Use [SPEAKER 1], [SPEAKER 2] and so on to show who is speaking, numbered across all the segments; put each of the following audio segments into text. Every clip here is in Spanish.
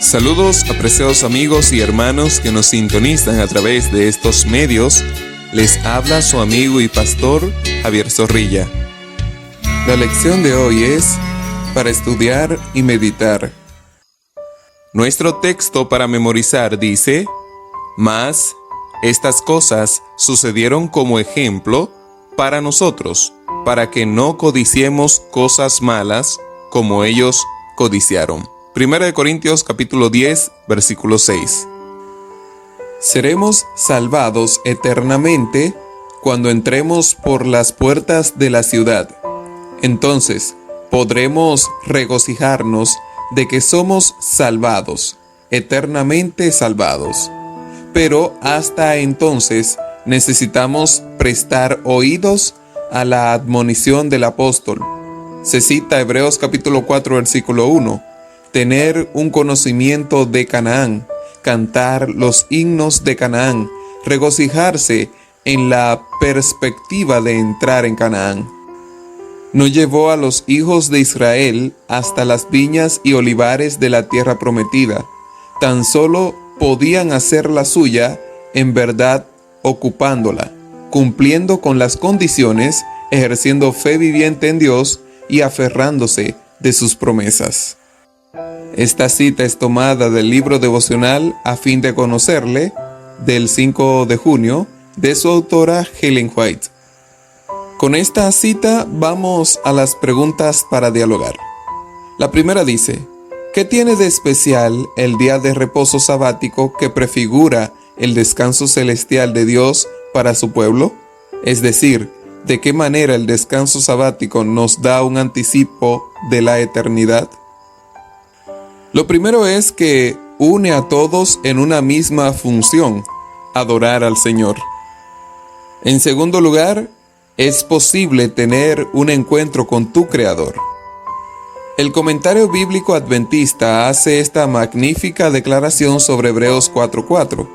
[SPEAKER 1] Saludos, apreciados amigos y hermanos que nos sintonizan a través de estos medios. Les habla su amigo y pastor Javier Zorrilla. La lección de hoy es para estudiar y meditar. Nuestro texto para memorizar dice: Mas estas cosas sucedieron como ejemplo para nosotros, para que no codiciemos cosas malas como ellos codiciaron. 1 Corintios capítulo 10, versículo 6. Seremos salvados eternamente cuando entremos por las puertas de la ciudad. Entonces podremos regocijarnos de que somos salvados, eternamente salvados. Pero hasta entonces necesitamos prestar oídos a la admonición del apóstol. Se cita Hebreos capítulo 4, versículo 1. Tener un conocimiento de Canaán, cantar los himnos de Canaán, regocijarse en la perspectiva de entrar en Canaán. No llevó a los hijos de Israel hasta las viñas y olivares de la tierra prometida. Tan solo podían hacer la suya, en verdad ocupándola, cumpliendo con las condiciones, ejerciendo fe viviente en Dios y aferrándose de sus promesas. Esta cita es tomada del libro devocional A fin de conocerle, del 5 de junio, de su autora Ellen White. Con esta cita vamos a las preguntas para dialogar. La primera dice: ¿qué tiene de especial el día de reposo sabático que prefigura el descanso celestial de Dios para su pueblo? Es decir, ¿de qué manera el descanso sabático nos da un anticipo de la eternidad? Lo primero es que une a todos en una misma función: adorar al Señor. En segundo lugar, es posible tener un encuentro con tu Creador. El comentario bíblico adventista hace esta magnífica declaración sobre Hebreos 4:4.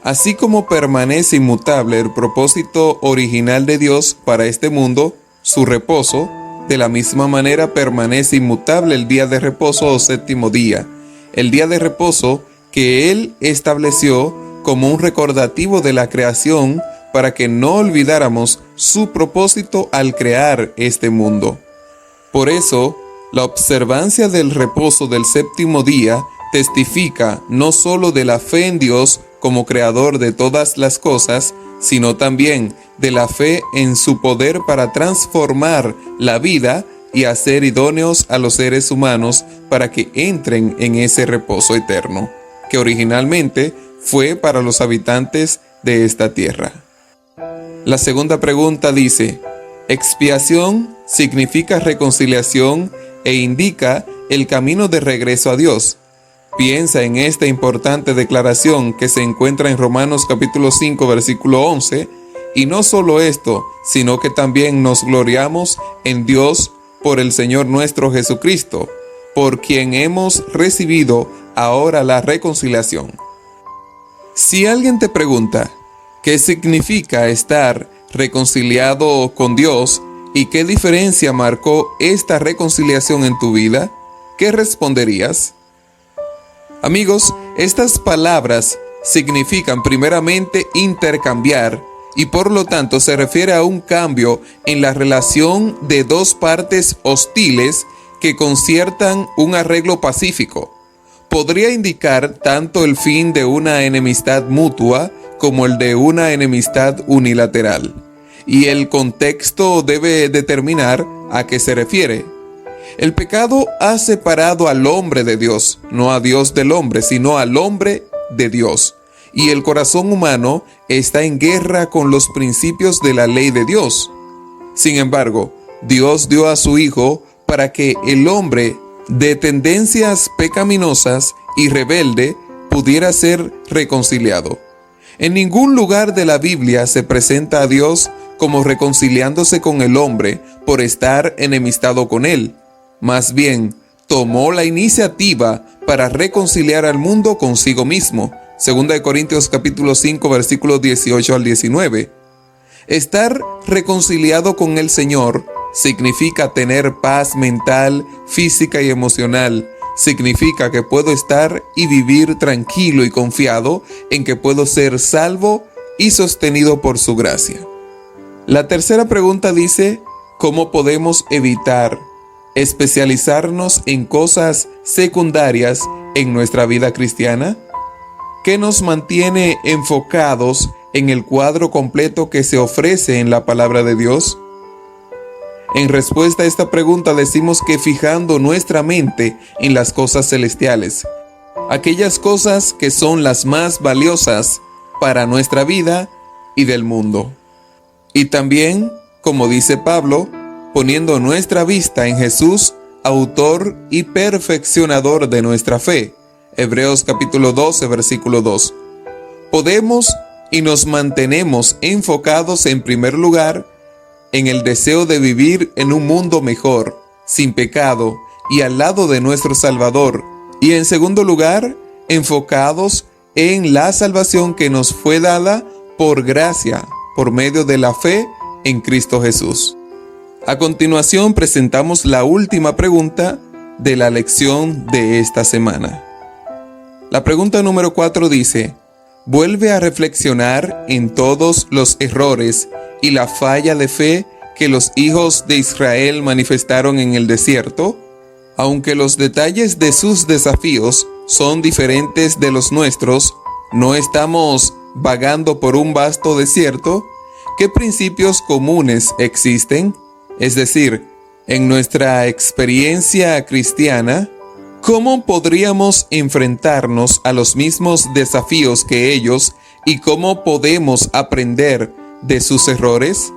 [SPEAKER 1] Así como permanece inmutable el propósito original de Dios para este mundo, su reposo, de la misma manera permanece inmutable el día de reposo o séptimo día, el día de reposo que Él estableció como un recordativo de la creación para que no olvidáramos su propósito al crear este mundo. Por eso, la observancia del reposo del séptimo día testifica no solo de la fe en Dios como creador de todas las cosas, sino también de la fe en su poder para transformar la vida y hacer idóneos a los seres humanos para que entren en ese reposo eterno, que originalmente fue para los habitantes de esta tierra. La segunda pregunta dice: expiación significa reconciliación e indica el camino de regreso a Dios. Piensa en esta importante declaración que se encuentra en Romanos capítulo 5, versículo 11, y no solo esto, sino que también nos gloriamos en Dios por el Señor nuestro Jesucristo, por quien hemos recibido ahora la reconciliación. Si alguien te pregunta, ¿qué significa estar reconciliado con Dios y qué diferencia marcó esta reconciliación en tu vida? ¿Qué responderías? Amigos, estas palabras significan primeramente intercambiar y por lo tanto se refiere a un cambio en la relación de dos partes hostiles que conciertan un arreglo pacífico. Podría indicar tanto el fin de una enemistad mutua como el de una enemistad unilateral. Y el contexto debe determinar a qué se refiere. El pecado ha separado al hombre de Dios, no a Dios del hombre, sino al hombre de Dios. Y el corazón humano está en guerra con los principios de la ley de Dios. Sin embargo, Dios dio a su Hijo para que el hombre de tendencias pecaminosas y rebelde pudiera ser reconciliado. En ningún lugar de la Biblia se presenta a Dios como reconciliándose con el hombre por estar enemistado con él. Más bien, tomó la iniciativa para reconciliar al mundo consigo mismo. 2 Corintios capítulo 5, versículos 18 al 19. Estar reconciliado con el Señor significa tener paz mental, física y emocional, significa que puedo estar y vivir tranquilo y confiado en que puedo ser salvo y sostenido por su gracia. La tercera pregunta dice, ¿cómo podemos evitar especializarnos en cosas secundarias en nuestra vida cristiana? ¿Qué nos mantiene enfocados en el cuadro completo que se ofrece en la palabra de Dios? En respuesta a esta pregunta decimos que fijando nuestra mente en las cosas celestiales, aquellas cosas que son las más valiosas para nuestra vida y del mundo. Y también, como dice Pablo, poniendo nuestra vista en Jesús, autor y perfeccionador de nuestra fe. Hebreos capítulo 12, versículo 2. Podemos y nos mantenemos enfocados en primer lugar en el deseo de vivir en un mundo mejor, sin pecado y al lado de nuestro Salvador. Y en segundo lugar, enfocados en la salvación que nos fue dada por gracia, por medio de la fe en Cristo Jesús. A continuación presentamos la última pregunta de la lección de esta semana. La pregunta número 4 dice, vuelve a reflexionar en todos los errores y la falla de fe que los hijos de Israel manifestaron en el desierto. Aunque los detalles de sus desafíos son diferentes de los nuestros, no estamos vagando por un vasto desierto. ¿Qué principios comunes existen? Es decir, en nuestra experiencia cristiana, ¿cómo podríamos enfrentarnos a los mismos desafíos que ellos y cómo podemos aprender de sus errores?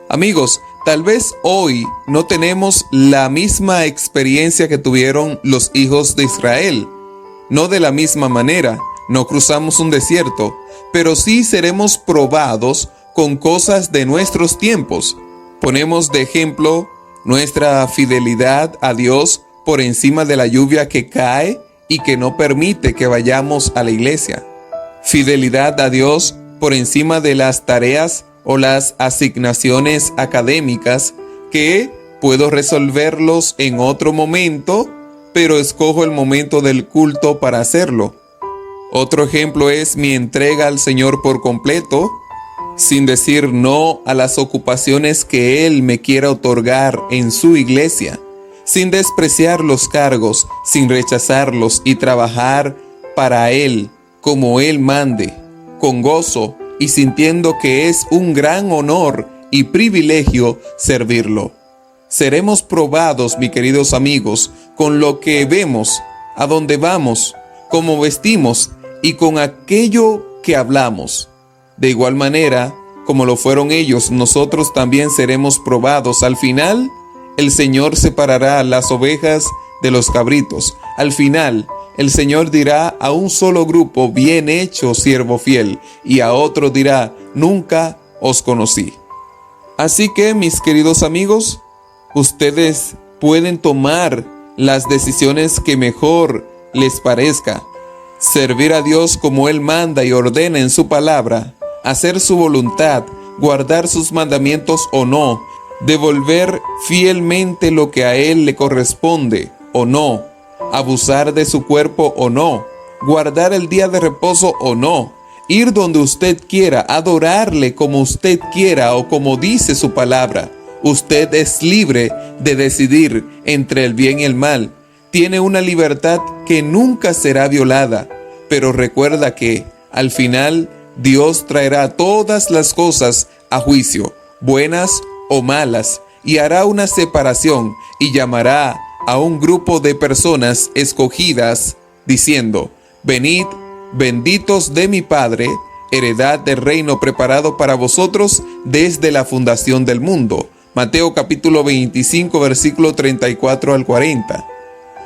[SPEAKER 1] Amigos, tal vez hoy no tenemos la misma experiencia que tuvieron los hijos de Israel. No de la misma manera, no cruzamos un desierto, pero sí seremos probados con cosas de nuestros tiempos. Ponemos de ejemplo nuestra fidelidad a Dios por encima de la lluvia que cae y que no permite que vayamos a la iglesia. Fidelidad a Dios por encima de las tareas o las asignaciones académicas que puedo resolverlos en otro momento, pero escojo el momento del culto para hacerlo. Otro ejemplo es mi entrega al Señor por completo, sin decir no a las ocupaciones que Él me quiera otorgar en su iglesia, sin despreciar los cargos, sin rechazarlos y trabajar para Él como Él mande, con gozo y sintiendo que es un gran honor y privilegio servirlo. Seremos probados, mis queridos amigos, con lo que vemos, a dónde vamos, cómo vestimos y con aquello que hablamos. De igual manera, como lo fueron ellos, nosotros también seremos probados. Al final, el Señor separará las ovejas de los cabritos. Al final, el Señor dirá a un solo grupo, bien hecho, siervo fiel, y a otro dirá, nunca os conocí. Así que, mis queridos amigos, ustedes pueden tomar las decisiones que mejor les parezca. Servir a Dios como Él manda y ordena en su palabra, hacer su voluntad, guardar sus mandamientos o no, devolver fielmente lo que a Él le corresponde o no, abusar de su cuerpo o no, guardar el día de reposo o no, ir donde usted quiera, adorarle como usted quiera o como dice su palabra. Usted es libre de decidir entre el bien y el mal. Tiene una libertad que nunca será violada, pero recuerda que, al final, Dios traerá todas las cosas a juicio, buenas o malas, y hará una separación y llamará a un grupo de personas escogidas, diciendo, venid, benditos de mi Padre, heredad del reino preparado para vosotros desde la fundación del mundo. Mateo capítulo 25, versículo 34 al 40.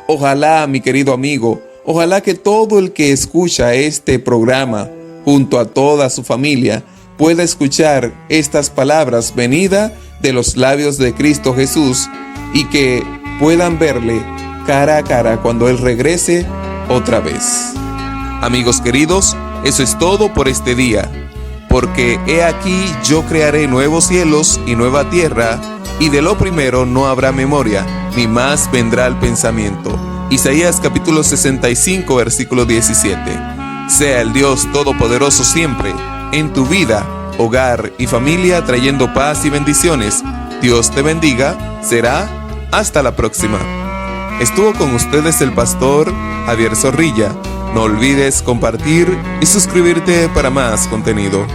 [SPEAKER 1] Ojalá, mi querido amigo, ojalá que todo el que escucha este programa, junto a toda su familia, pueda escuchar estas palabras venidas de los labios de Cristo Jesús y que puedan verle cara a cara cuando Él regrese otra vez. Amigos queridos, eso es todo por este día, porque he aquí yo crearé nuevos cielos y nueva tierra, y de lo primero no habrá memoria, ni más vendrá el pensamiento. Isaías capítulo 65, versículo 17. Sea el Dios Todopoderoso siempre, en tu vida, hogar y familia, trayendo paz y bendiciones. Dios te bendiga. Será hasta la próxima. Estuvo con ustedes el pastor Javier Zorrilla. No olvides compartir y suscribirte para más contenido.